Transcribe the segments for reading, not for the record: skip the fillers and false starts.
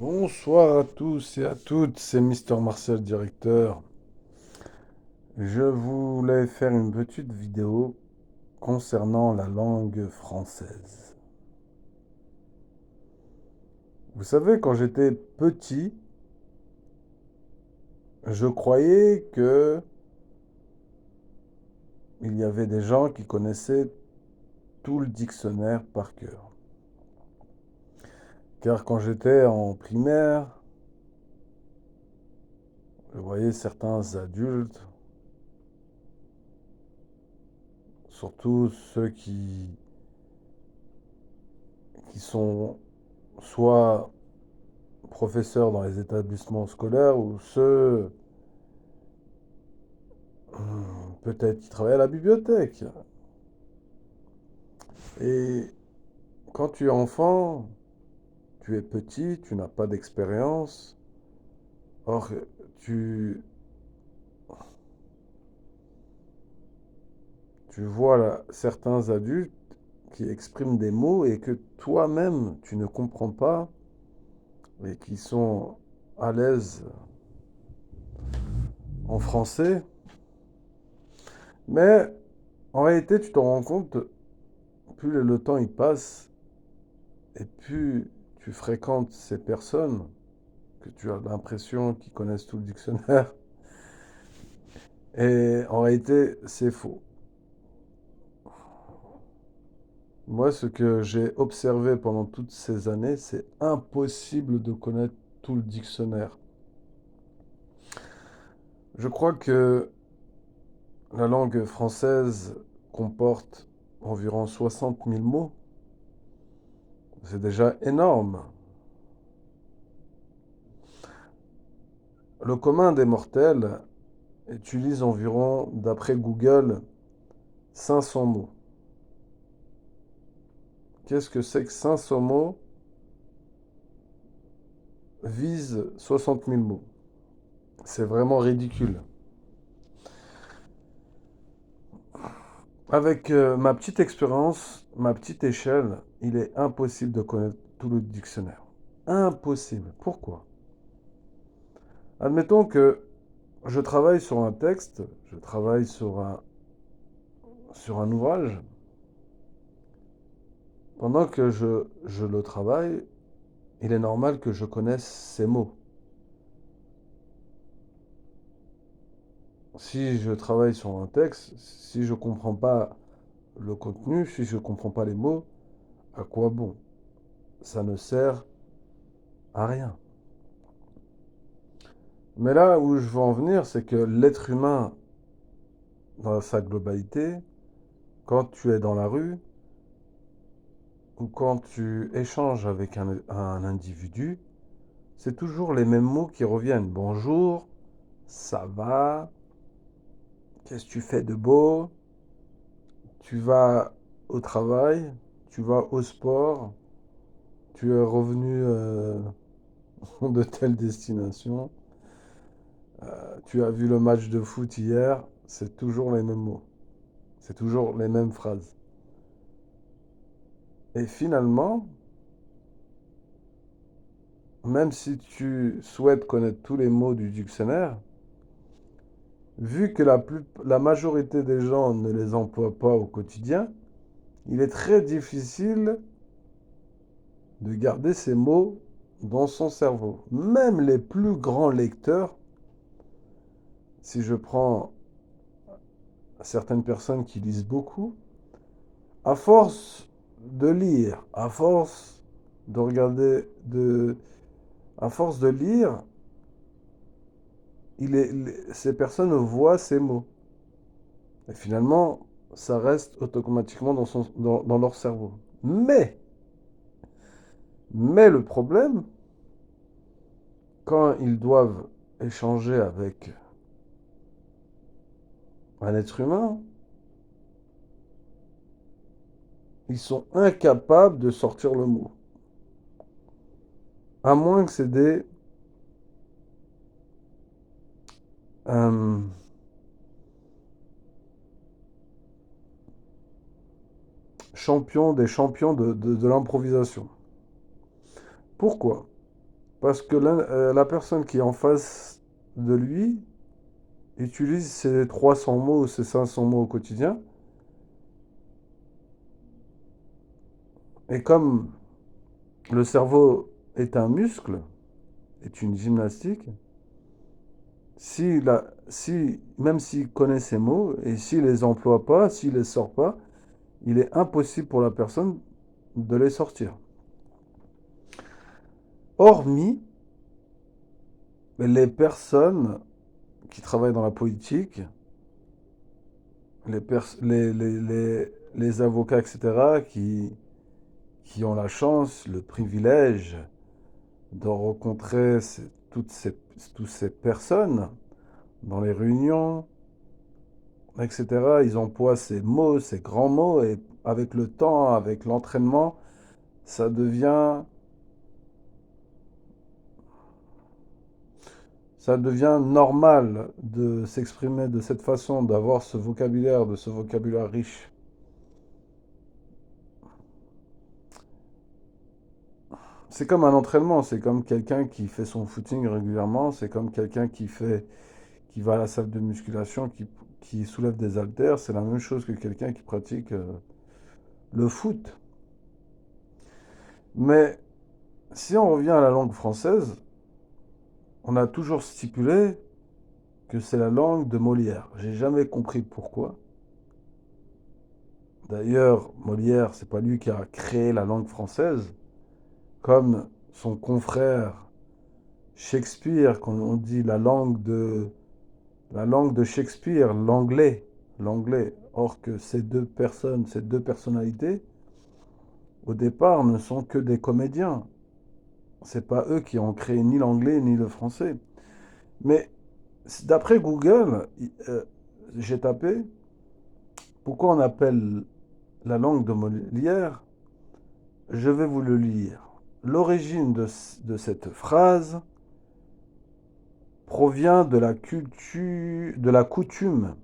Bonsoir à tous et à toutes, c'est Mister Marcel, directeur. Je voulais faire une petite vidéo concernant la langue française. Vous savez, quand j'étais petit, je croyais que il y avait des gens qui connaissaient tout le dictionnaire par cœur. Car quand j'étais en primaire, je voyais certains adultes, surtout ceux qui sont soit professeurs dans les établissements scolaires ou ceux peut-être qui travaillent à la bibliothèque. Et quand tu es enfant, tu es petit, tu n'as pas d'expérience. Or, tu, tu vois là, certains adultes qui expriment des mots et que toi-même tu ne comprends pas et qui sont à l'aise en français. Mais en réalité, tu te rends compte, plus le temps il passe et plus tu fréquentes ces personnes que tu as l'impression qu'ils connaissent tout le dictionnaire. Et en réalité, c'est faux. Moi, ce que j'ai observé pendant toutes ces années, c'est impossible de connaître tout le dictionnaire. Je crois que la langue française comporte environ 60 000 mots. C'est déjà énorme. Le commun des mortels utilise environ, d'après Google, 500 mots. Qu'est-ce que c'est que 500 mots vise 60 000 mots? C'est vraiment ridicule. Avec ma petite expérience, ma petite échelle, il est impossible de connaître tout le dictionnaire. Impossible. Pourquoi? Admettons que je travaille sur un texte, je travaille sur un ouvrage. Pendant que je le travaille, il est normal que je connaisse ces mots. Si je travaille sur un texte, si je ne comprends pas le contenu, si je ne comprends pas les mots, à quoi bon? Ça ne sert à rien. Mais là où je veux en venir, c'est que l'être humain, dans sa globalité, quand tu es dans la rue ou quand tu échanges avec un individu, c'est toujours les mêmes mots qui reviennent. Bonjour, ça va, qu'est-ce que tu fais de beau, tu vas au travail, tu vas au sport, tu es revenu de telle destination, tu as vu le match de foot hier, c'est toujours les mêmes mots, c'est toujours les mêmes phrases. Et finalement, même si tu souhaites connaître tous les mots du dictionnaire, vu que la majorité des gens ne les emploient pas au quotidien, il est très difficile de garder ces mots dans son cerveau. Même les plus grands lecteurs, si je prends certaines personnes qui lisent beaucoup, à force de lire, à force de regarder, à force de lire, ces personnes voient ces mots. Et finalement, ça reste automatiquement dans leur cerveau. Mais le problème, quand ils doivent échanger avec un être humain, ils sont incapables de sortir le mot. À moins que c'est des euh, champions, des champions de l'improvisation. Pourquoi? Parce que la personne qui est en face de lui utilise ses 300 mots ou ses 500 mots au quotidien. Et comme le cerveau est un muscle, est une gymnastique, même s'il connaît ces mots et s'il les emploie pas, s'il les sort pas, il est impossible pour la personne de les sortir. Hormis les personnes qui travaillent dans la politique, les avocats, etc., qui ont la chance, le privilège de rencontrer toutes ces personnes dans les réunions, etc. Ils emploient ces mots, ces grands mots, et avec le temps, avec l'entraînement, ça devient, ça devient normal de s'exprimer de cette façon, d'avoir de ce vocabulaire riche. C'est comme un entraînement, c'est comme quelqu'un qui fait son footing régulièrement, c'est comme quelqu'un qui va à la salle de musculation, qui soulève des haltères, c'est la même chose que quelqu'un qui pratique le foot. Mais si on revient à la langue française, on a toujours stipulé que c'est la langue de Molière. J'ai jamais compris pourquoi. D'ailleurs, Molière, c'est pas lui qui a créé la langue française, comme son confrère Shakespeare, quand on dit la langue de Shakespeare, l'anglais. Or que ces deux personnes, ces deux personnalités, au départ, ne sont que des comédiens. C'est pas eux qui ont créé ni l'anglais ni le français. Mais d'après Google, j'ai tapé pourquoi on appelle la langue de Molière. Je vais vous le lire. L'origine de cette phrase provient de la coutume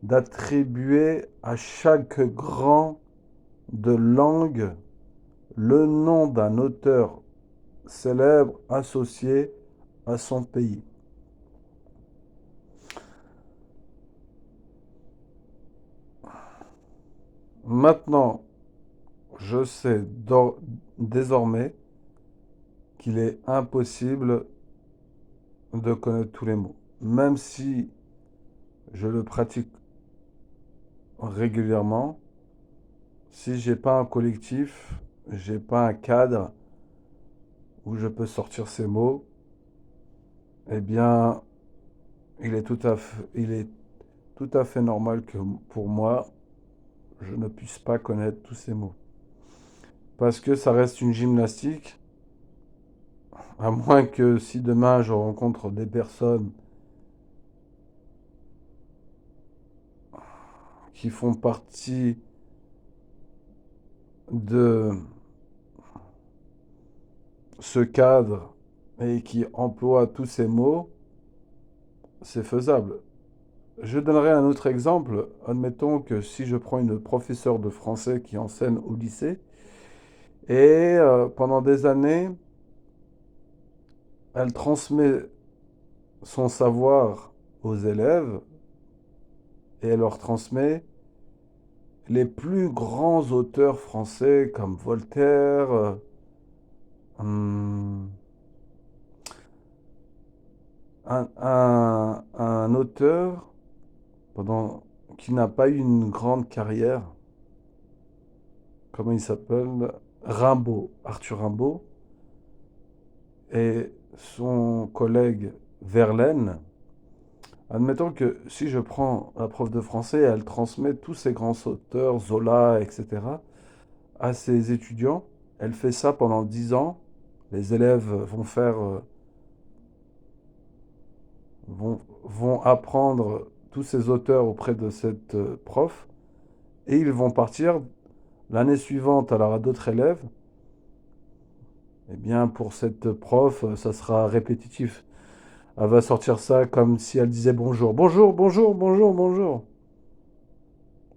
d'attribuer à chaque grand de langue le nom d'un auteur célèbre associé à son pays. Maintenant, je sais désormais qu'il est impossible de connaître tous les mots. Même si je le pratique régulièrement, si j'ai pas un collectif, j'ai pas un cadre où je peux sortir ces mots, eh bien, il est tout à fait normal que pour moi, je ne puisse pas connaître tous ces mots. Parce que ça reste une gymnastique, à moins que si demain je rencontre des personnes qui font partie de ce cadre et qui emploient tous ces mots, c'est faisable. Je donnerai un autre exemple. Admettons que si je prends une professeure de français qui enseigne au lycée et pendant des années, elle transmet son savoir aux élèves et elle leur transmet les plus grands auteurs français comme Voltaire, hum, un auteur qui n'a pas eu une grande carrière, comment il s'appelle? Rimbaud, Arthur Rimbaud, et son collègue Verlaine. Admettons que si je prends la prof de français, elle transmet tous ces grands auteurs, Zola, etc., à ses étudiants. Elle fait ça pendant 10 ans. Les élèves vont apprendre tous ces auteurs auprès de cette prof et ils vont partir l'année suivante. Alors à d'autres élèves, eh bien pour cette prof, ça sera répétitif. Elle va sortir ça comme si elle disait bonjour. Bonjour, bonjour, bonjour, bonjour.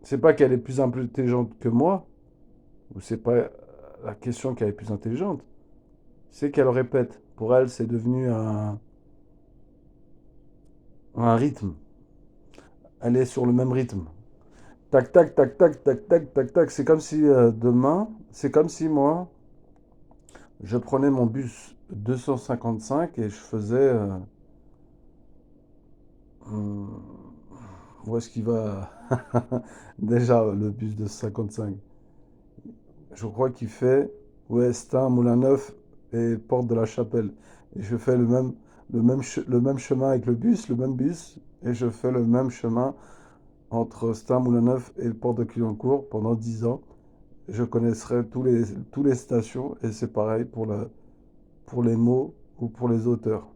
C'est pas qu'elle est plus intelligente que moi, ou c'est pas la question qu'elle est plus intelligente. c'est qu'elle répète. Pour elle, c'est devenu un rythme. Elle est sur le même rythme. Tac, tac, tac, tac, tac, tac, tac, tac. C'est comme si demain, c'est comme si moi, je prenais mon bus 255 et je faisais. Hum, où est-ce qu'il va? Déjà, le bus de 55. Je crois qu'il fait Ouestin, Moulin-Neuf et Porte de la Chapelle. Et je fais le même chemin avec le bus, le même bus, et je fais le même chemin entre Stein, Moulin-Neuf et Porte de Clignancourt pendant 10 ans. Je connaîtrai tous les stations et c'est pareil pour les mots ou pour les auteurs.